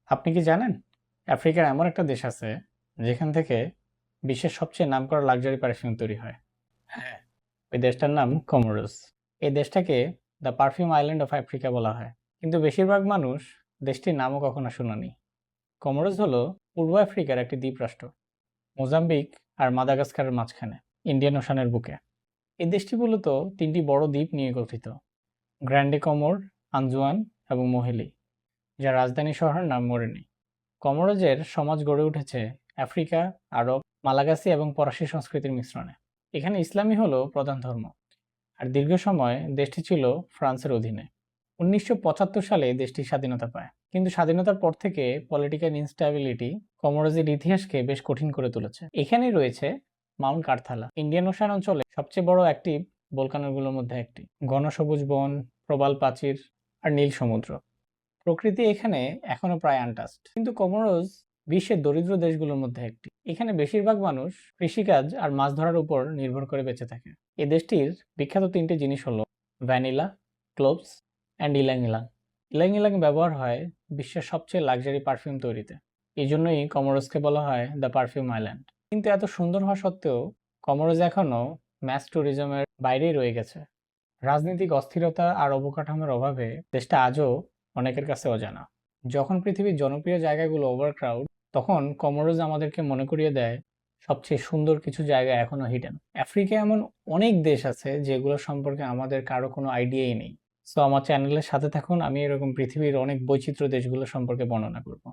আপনি কি জানেন আফ্রিকার এমন একটা দেশ আছে যেখান থেকে বিশ্বের সবচেয়ে নামকরা লাক্সারি পারফিউম তৈরি হয়? হ্যাঁ, ওই দেশটার নাম কমোরোস। এই দেশটাকে the perfume island of Africa বলা হয়, কিন্তু বেশিরভাগ মানুষ দেশটির নামও কখনো শোনেনি। কমোরোস হলো পূর্ব আফ্রিকার একটি দ্বীপরাষ্ট্র, মোজাম্বিক আর মাদাগাস্কারের মাঝখানে, ইন্ডিয়ান ওশানের বুকে। এই দেশটি মূলত তিনটি বড় দ্বীপ নিয়ে গঠিত: গ্র্যান্ডে কমোর, আনজুয়ান এবং মোহেলি, যার রাজধানী শহরের নাম মোরেনি। কমোরোজের সমাজ গড়ে উঠেছে আফ্রিকা, আরব, মালাগাসি এবং ফরাসি সংস্কৃতির মিশ্রণে। এখানে ইসলামই হলো প্রধান ধর্ম, আর দীর্ঘ সময় দেশটি ছিল ফ্রান্সের অধীনে। 1975 সালে দেশটি স্বাধীনতা পায়, কিন্তু স্বাধীনতার পর থেকে পলিটিক্যাল ইনস্ট্যাবিলিটি কমোরোজের ইতিহাসকে বেশ কঠিন করে তুলেছে। এখানেই রয়েছে মাউন্ট কারথালা, ইন্ডিয়ান ওশান অঞ্চলে সবচেয়ে বড় অ্যাক্টিভ ভলকানোগুলোর মধ্যে একটি। ঘন সবুজ বন, প্রবাল প্রাচীর আর নীল সমুদ্র। প্রকৃতি এখানে এখনো প্রায় আনটাচড, কিন্তু কমোরোস বিশ্বের দরিদ্র দেশগুলোর মধ্যে একটি। এখানে বেশিরভাগ মানুষ কৃষিকাজ আর মাছ ধরার উপর নির্ভর করে বেঁচে থাকে। এই দেশটির বিখ্যাত তিনটি জিনিস হলো ভ্যানিলা, ক্লোভস অ্যান্ড ইলাং ইলাং। ইলাং ইলাং ব্যবহার হয় বিশ্বের সবচেয়ে লাক্সারি পারফিউম তৈরিতে। এই জন্যই কমোরোসকে বলা হয় দ্য পারফিউম আইল্যান্ড। কিন্তু এত সুন্দর হওয়া সত্ত্বেও কমোরোস এখনো ম্যাস ট্যুরিজমের বাইরেই রয়ে গেছে। রাজনৈতিক অস্থিরতা আর অবকাঠামোর অভাবে দেশটা আজও অনেকের কাছে অজানা। যখন পৃথিবীর জনপ্রিয় জায়গাগুলো ওভারক্রাউড, তখন কমোরোস আমাদেরকে মনে করিয়ে দেয় সবচেয়ে সুন্দর কিছু জায়গা এখনো হিডেন। আফ্রিকায় এমন অনেক দেশ আছে যেগুলো সম্পর্কে আমাদের কারো কোনো আইডিয়াই নেই। সো আমার চ্যানেলের সাথে থাকুন, আমি এরকম পৃথিবীর অনেক বৈচিত্র্য দেশগুলো সম্পর্কে বর্ণনা করব।